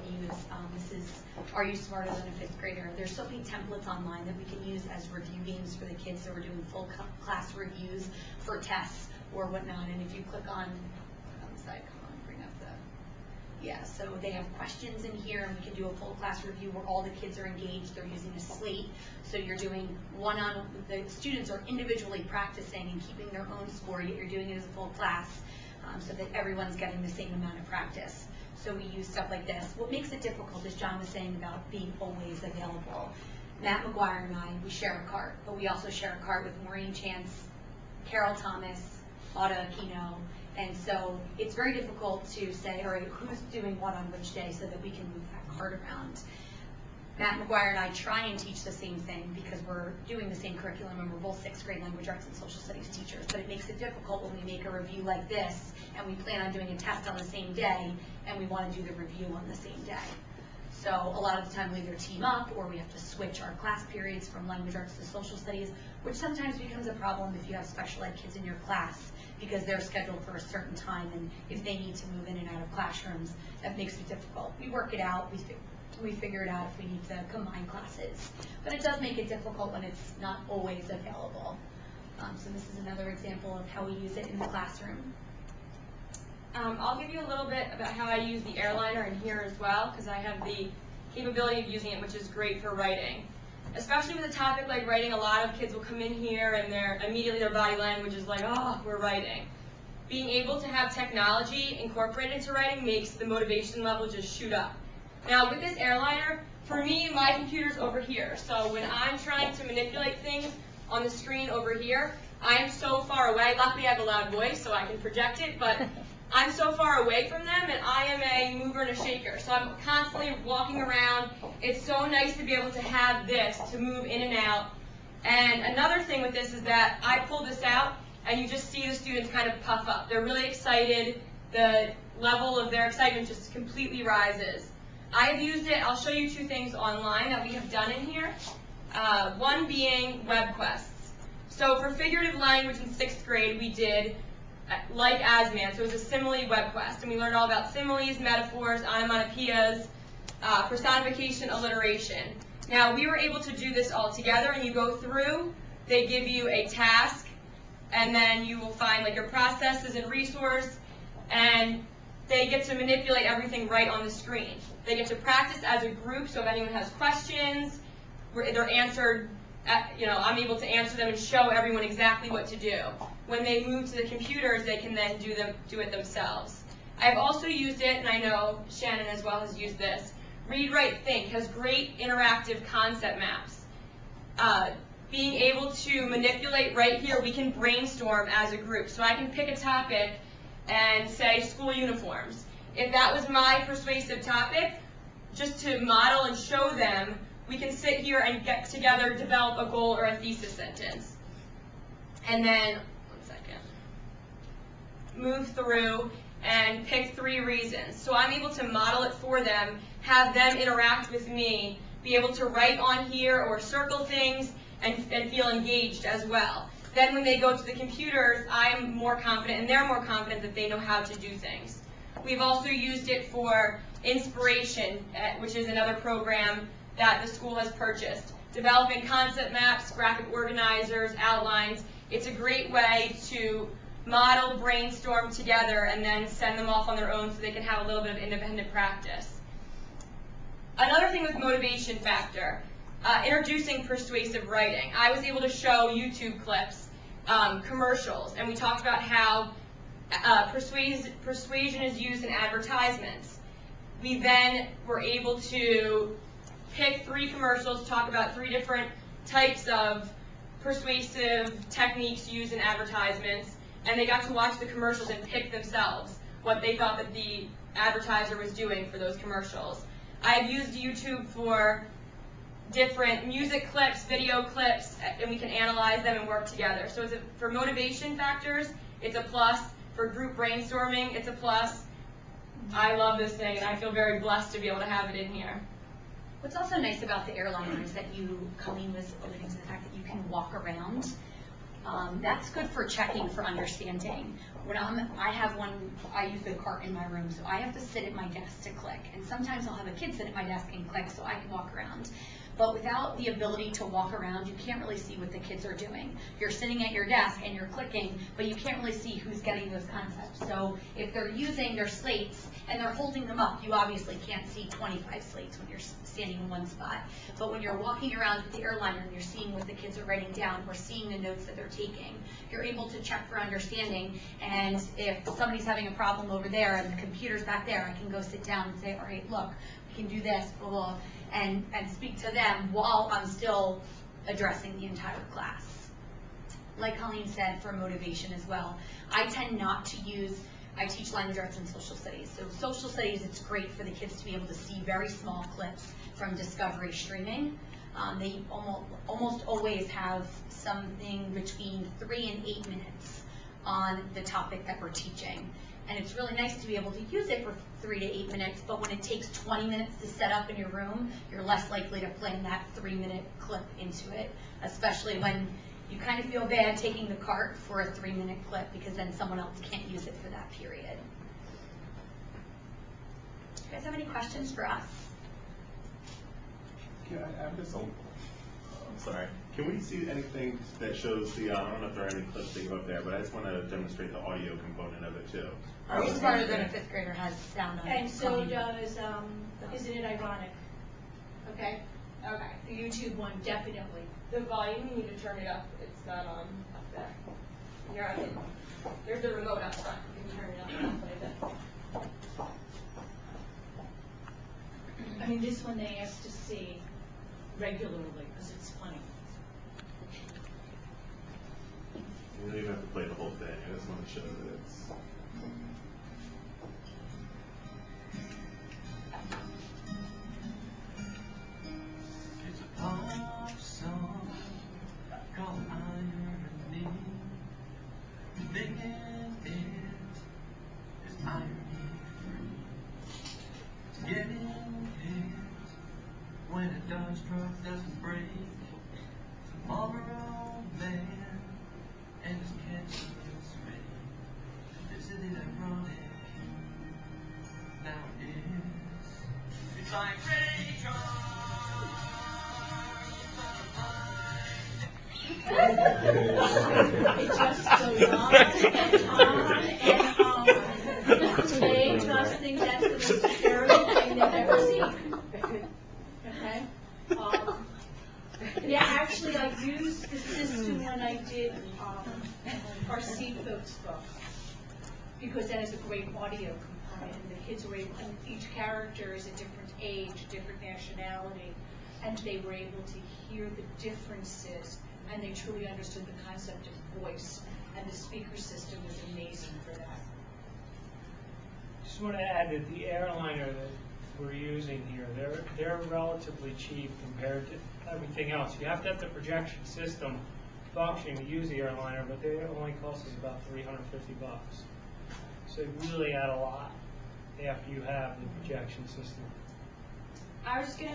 use. This is Are You Smarter Than a Fifth Grader? There's so many templates online that we can use as review games for the kids, so we're doing full class reviews for tests or whatnot. And if you click on the side, come on, bring up the, yeah, so they have questions in here, and we can do a full class review where all the kids are engaged. They're using a slate, so you're doing the students are individually practicing and keeping their own score, yet you're doing it as a full class, so that everyone's getting the same amount of practice. So we use stuff like this. What makes it difficult, as John was saying about being always available. Matt McGuire and I, we share a cart, but we also share a cart with Maureen Chance, Carol Thomas, Auta Aquino, and so it's very difficult to say, all right, who's doing what on which day so that we can move that cart around. Matt McGuire and I try and teach the same thing because we're doing the same curriculum and we're both 6th grade language arts and social studies teachers, but it makes it difficult when we make a review like this and we plan on doing a test on the same day and we want to do the review on the same day. So a lot of the time we either team up or we have to switch our class periods from language arts to social studies, which sometimes becomes a problem if you have special ed kids in your class because they're scheduled for a certain time, and if they need to move in and out of classrooms, that makes it difficult. We work it out, we figure it out if we need to combine classes, but it does make it difficult when it's not always available. So this is another example of how we use it in the classroom. I'll give you a little bit about how I use the airliner in here as well, because I have the capability of using it, which is great for writing. Especially with a topic like writing, a lot of kids will come in here and immediately their body language is like, oh, we're writing. Being able to have technology incorporated into writing makes the motivation level just shoot up. Now with this airliner, for me, my computer's over here, so when I'm trying to manipulate things on the screen over here, I'm so far away. Luckily I have a loud voice so I can project it, but I'm so far away from them, and I am a mover and a shaker, so I'm constantly walking around. It's so nice to be able to have this to move in and out. And another thing with this is that I pull this out, and you just see the students kind of puff up. They're really excited. The level of their excitement just completely rises. I've used it. I'll show you 2 things online that we have done in here. One being web quests. So for figurative language in 6th grade, we did like ASMAN, so it was a simile web quest, and we learned all about similes, metaphors, onomatopoeias, personification, alliteration. Now we were able to do this all together, and you go through, they give you a task, and then you will find like your processes and resource, and they get to manipulate everything right on the screen. They get to practice as a group, so if anyone has questions, they're answered, I'm able to answer them and show everyone exactly what to do. When they move to the computers, they can then do it themselves. I've also used it, and I know Shannon as well has used this. Read, Write, Think has great interactive concept maps. Being able to manipulate right here, we can brainstorm as a group. So I can pick a topic and say school uniforms. If that was my persuasive topic, just to model and show them, we can sit here and get together, develop a goal or a thesis sentence. And then, move through and pick 3 reasons. So I'm able to model it for them, have them interact with me, be able to write on here or circle things and feel engaged as well. Then when they go to the computers, I'm more confident and they're more confident that they know how to do things. We've also used it for inspiration, which is another program that the school has purchased. Developing concept maps, graphic organizers, outlines. It's a great way to model, brainstorm together, and then send them off on their own so they can have a little bit of independent practice. Another thing with motivation factor, introducing persuasive writing. I was able to show YouTube clips, commercials, and we talked about how persuasion is used in advertisements. We then were able to pick 3 commercials, talk about 3 different types of persuasive techniques used in advertisements, and they got to watch the commercials and pick themselves what they thought that the advertiser was doing for those commercials. I've used YouTube for different music clips, video clips, and we can analyze them and work together. So for motivation factors, it's a plus. For group brainstorming, it's a plus. I love this thing, and I feel very blessed to be able to have it in here. What's also nice about the airliner is that you, Colleen was alluding to the fact that you can walk around. That's good for checking for understanding. When I have one, I use the cart in my room, so I have to sit at my desk to click. And sometimes I'll have a kid sit at my desk and click so I can walk around. But without the ability to walk around, you can't really see what the kids are doing. You're sitting at your desk and you're clicking, but you can't really see who's getting those concepts. So if they're using their slates and they're holding them up, you obviously can't see 25 slates when you're standing in one spot. But when you're walking around with the airliner and you're seeing what the kids are writing down or seeing the notes that they're taking, you're able to check for understanding. And if somebody's having a problem over there and the computer's back there, I can go sit down and say, all right, look, we can do this, blah, blah, and speak to them while I'm still addressing the entire class. Like Colleen said, for motivation as well. I tend not to use, I teach language arts and social studies. So social studies, it's great for the kids to be able to see very small clips from Discovery streaming. They almost always have something between 3 and 8 minutes on the topic that we're teaching. And it's really nice to be able to use it for 3 to 8 minutes, but when it takes 20 minutes to set up in your room, you're less likely to plan that 3-minute clip into it, especially when you kind of feel bad taking the cart for a 3-minute clip because then someone else can't use it for that period. Do you guys have any questions for us? Yeah, I'm just I'm sorry. Can we see anything that shows the, I don't know if there are any clips that you have up there, but I just want to demonstrate the audio component of it too. Are you smarter than a 5th grader has sound on it? And so does, Isn't It Ironic? Okay? Okay. The YouTube one, definitely. The volume, you need to turn it up. It's not on up there. Here, I can, there's the remote up front. You can turn it up and play that. I mean, this one they ask to see regularly because it's funny. You don't even have to play the whole thing. I just want to show that it's. It's a pop song called Irony. Making it is irony free. It's getting hit when a Dodge truck doesn't break. It's a Marlboro man and his cancerous ring. Isn't it ironic? Now it is. It's irate. It just goes on and on and on. They just think that's the most terrible thing they've ever seen. Okay? Yeah, actually, I used the system when I did our Seafolks book because that is a great audio component, and the kids were able, and each character is a different age, different nationality, and they were able to hear the differences, and they truly understood the concept of voice, and the speaker system was amazing for that. Just want to add that the airliner that we're using here, they're relatively cheap compared to everything else. You have to have the projection system functioning to use the airliner, but they only cost us about $350. So you really add a lot after you have the projection system. I was just going to